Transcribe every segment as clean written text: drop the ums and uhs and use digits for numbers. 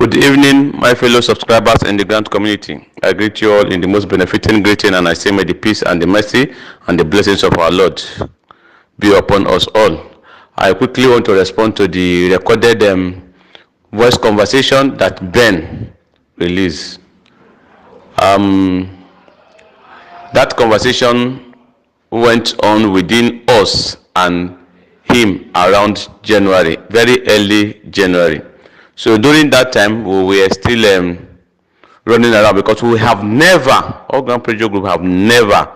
Good evening, my fellow subscribers in the grant community. I greet you all in the most benefiting greeting, and I say may the peace and the mercy and the blessings of our Lord be upon us all. I quickly want to respond to the recorded voice conversation that Ben released. That conversation went on within us and him around January, very early January. So during that time, we were still running around because we have never, all Grand Pressure Group have never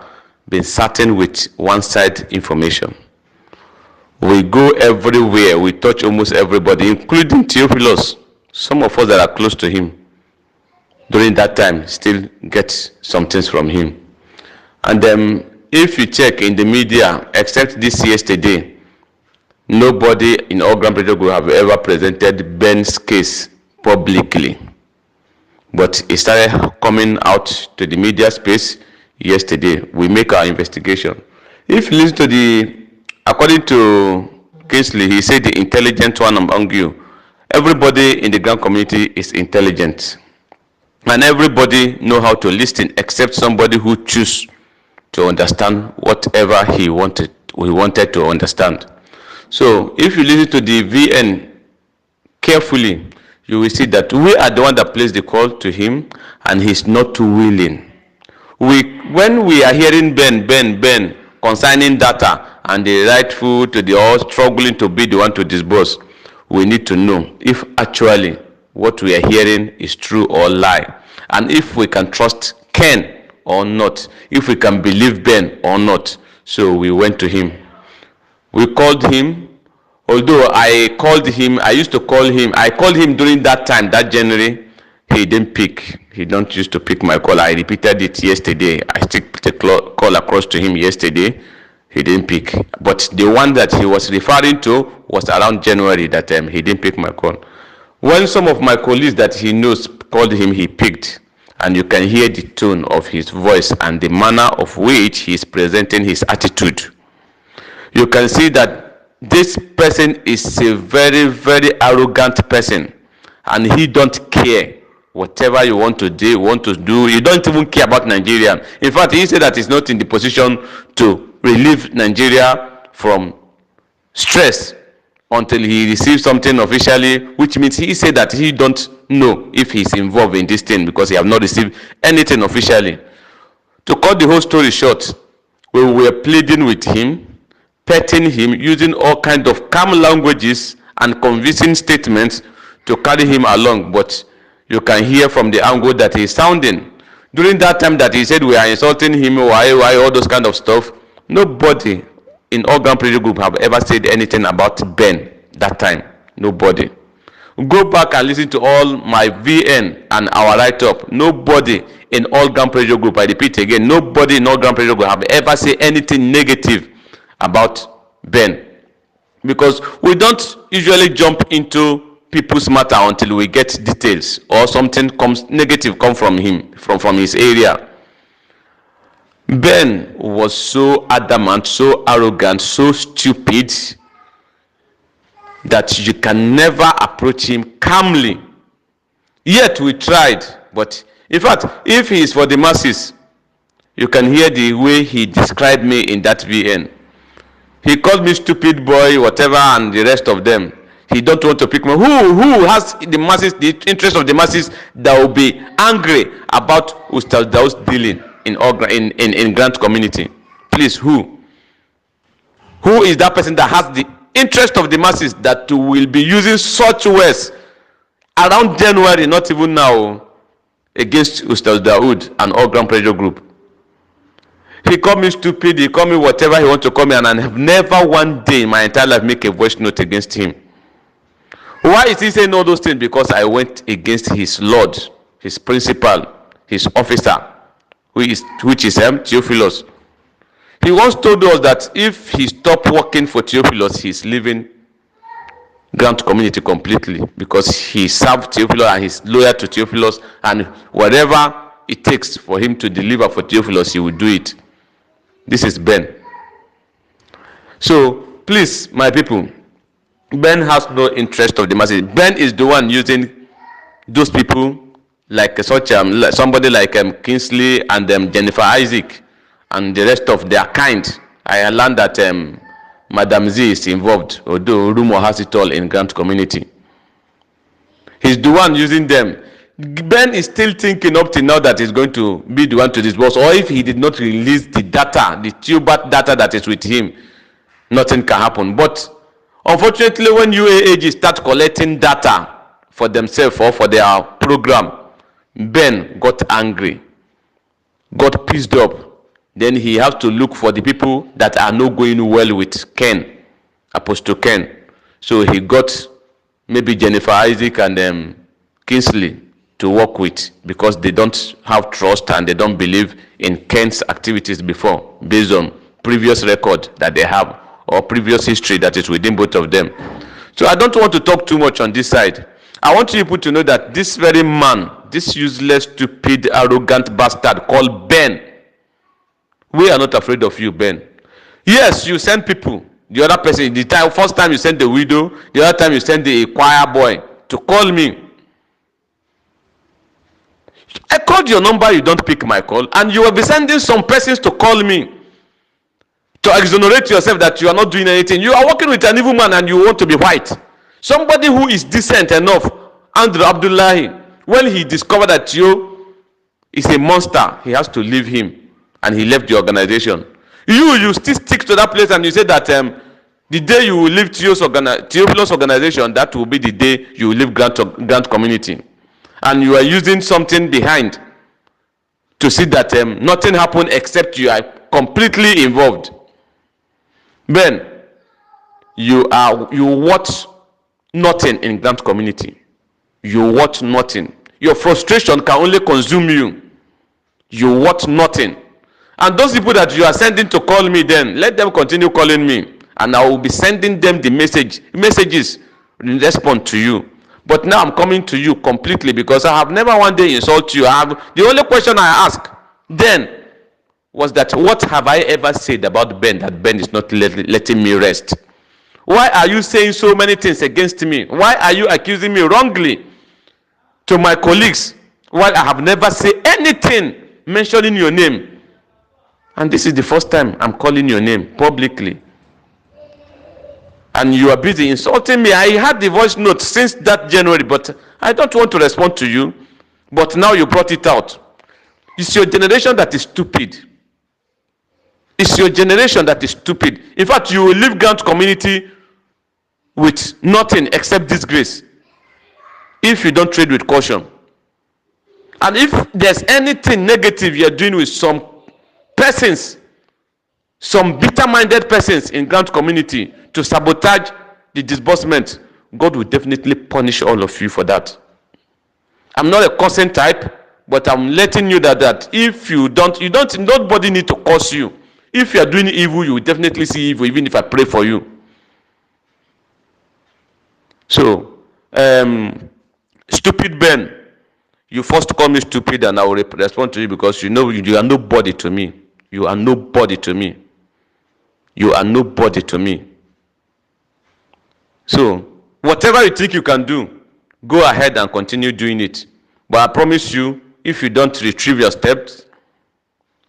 been certain with one-side information. We go everywhere, we touch almost everybody, including Theophilus. Some of us that are close to him during that time still get some things from him. And if you check in the media, except this yesterday, nobody in all Grand Pressure Group have ever presented Ben's case publicly. But it started coming out to the media space yesterday. We make our investigation. If you listen to according to Kingsley, he said the intelligent one among you. Everybody in the Grand community is intelligent. And everybody know how to listen except somebody who choose to understand whatever he wanted to understand. So if you listen to the VN carefully, you will see that we are the one that placed the call to him, and he's not too willing. When we are hearing Ben concerning data and the rightful to the all struggling to be the one to disburse, we need to know if actually what we are hearing is true or lie, and if we can trust Ken or not, if we can believe Ben or not. So we went to him. We called him, although I called him during that time, that January. He didn't pick. He don't used to pick my call. I repeated it yesterday. I still put a call across to him yesterday. He didn't pick. But the one that he was referring to was around January that he didn't pick my call. When some of my colleagues that he knows called him, he picked. And you can hear the tone of his voice and the manner of which he is presenting his attitude. You can see that this person is a very, very arrogant person, and he don't care whatever you want to do. You don't even care about Nigeria. In fact, he said that he's not in the position to relieve Nigeria from stress until he receives something officially, which means he said that he don't know if he's involved in this thing because he have not received anything officially. To cut the whole story short, we were pleading with him, petting him, using all kinds of calm languages and convincing statements to carry him along, but you can hear from the angle that he's sounding. During that time that he said we are insulting him, why all those kind of stuff, nobody in all Grand Pressure Group have ever said anything about Ben that time. Nobody. Go back and listen to all my VN and our write-up. Nobody in all Grand Pressure Group, I repeat again, nobody in all Grand Pressure Group have ever said anything negative about Ben, because we don't usually jump into people's matter until we get details or something negative come from him, from his area. Ben was so adamant, so arrogant, so stupid that you can never approach him calmly. Yet we tried, but in fact, if he is for the masses, you can hear the way he described me in that VN. He called me stupid boy, whatever, and the rest of them. He don't want to pick me. Who has the masses, the interest of the masses, that will be angry about Ustaz Daoud's dealing in grant community? Please, who? Who is that person that has the interest of the masses that will be using such words around January, not even now, against Ustaz Daoud and all Grand Pressure Group? He called me stupid, he called me whatever he wants to call me, and I have never one day in my entire life make a voice note against him. Why is he saying all those things? Because I went against his Lord, his principal, his officer, which is Theophilus. He once told us that if he stopped working for Theophilus, he's leaving Grant community completely, because he served Theophilus and he's loyal to Theophilus, and whatever it takes for him to deliver for Theophilus, he will do it. This is Ben. So please, my people, Ben has no interest of the masses. Ben is the one using those people like somebody like Kingsley and Jennifer Isaac and the rest of their kind. I learned that Madam Z is involved, although rumor has it all in Grant community. He's the one using them. Ben is still thinking up to now that he's going to be the one to disburse, or if he did not release the data, the TUBAT data that is with him, nothing can happen. But unfortunately, when UAAG start collecting data for themselves or for their program, Ben got angry, got pissed up. Then he has to look for the people that are not going well with Ken, Apostle Ken. So he got maybe Jennifer Isaac and Kingsley to work with, because they don't have trust and they don't believe in Ken's activities before, based on previous record that they have or previous history that is within both of them. So I don't want to talk too much on this side. I want you people to know that this very man, this useless, stupid, arrogant bastard called Ben, we are not afraid of you, Ben. Yes, you send people. The other person, first time you sent the widow, the other time you sent the choir boy to call me. I called your number, you don't pick my call, and you will be sending some persons to call me to exonerate yourself that you are not doing anything. You are working with an evil man and you want to be white. Somebody who is decent enough, Andrew Abdullahi, when he discovered that you is a monster, he has to leave him, and he left the organization. You still stick to that place, and you say that the day you will leave Theophilus organization, that will be the day you will leave Grant community. And you are using something behind to see that nothing happened except you are completely involved. Ben, you watch nothing in Grant community. You watch nothing. Your frustration can only consume you. You watch nothing. And those people that you are sending to call me, then let them continue calling me, and I will be sending them the messages in response to you. But now I'm coming to you completely, because I have never one day insulted you. The only question I asked then was that, what have I ever said about Ben that Ben is not letting me rest? Why are you saying so many things against me? Why are you accusing me wrongly to my colleagues, while I have never said anything mentioning your name? And this is the first time I'm calling your name publicly. And you are busy insulting me. I had the voice note since that January, but I don't want to respond to you. But now you brought it out. It's your generation that is stupid. It's your generation that is stupid. In fact, you will leave Grant community with nothing except disgrace if you don't trade with caution. And if there's anything negative you're doing with some persons, some bitter-minded persons in Grant community to sabotage the disbursement, God will definitely punish all of you for that. I'm not a cursing type, but I'm letting you that if nobody need to curse you. If you are doing evil, you will definitely see evil, even if I pray for you. So, stupid Ben, you first call me stupid, and I will respond to you, because you know you are nobody to me. You are nobody to me. You are nobody to me. So, whatever you think you can do, go ahead and continue doing it. But I promise you, if you don't retrieve your steps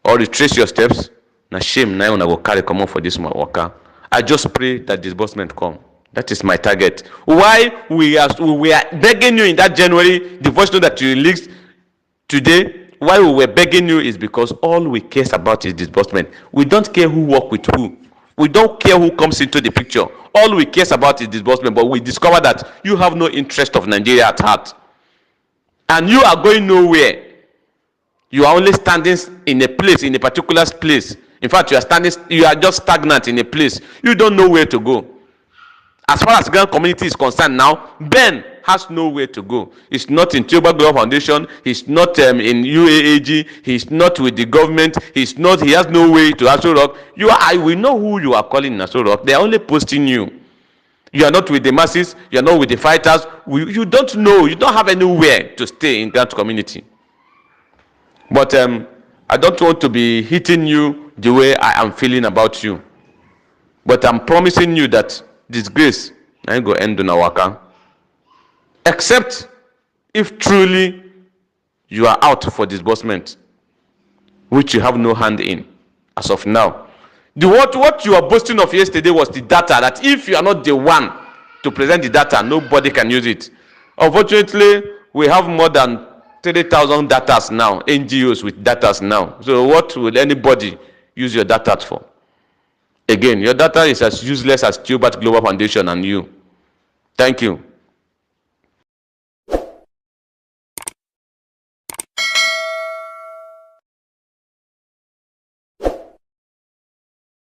or retrace your steps, na shame na una go carry come on for this worker. I just pray that disbursement come. That is my target. Why we are begging you in that January, the voice note that you released today, why we were begging you is because all we care about is disbursement. We don't care who work with who. We don't care who comes into the picture. All we care about is disbursement. But we discover that you have no interest of Nigeria at heart. And you are going nowhere. You are only standing in a place, in a particular place. In fact, you are just stagnant in a place. You don't know where to go. As far as Grant community is concerned now, Ben has nowhere to go. He's not in Tuba Global Foundation. He's not in UAAG. He's not with the government. He has no way to Aso Rock. We know who you are calling Aso Rock. They are only posting you. You are not with the masses. You are not with the fighters. You don't know. You don't have anywhere to stay in Grant community. But I don't want to be hitting you the way I am feeling about you. But I'm promising you that disgrace I go end on a waka. Except if truly you are out for disbursement, which you have no hand in as of now. What you are boasting of yesterday was the data, that if you are not the one to present the data, nobody can use it. Unfortunately, we have more than 3,000 data now, NGOs with data now. So what will anybody use your data for? Again, your data is as useless as Gilbert Global Foundation and you. Thank you.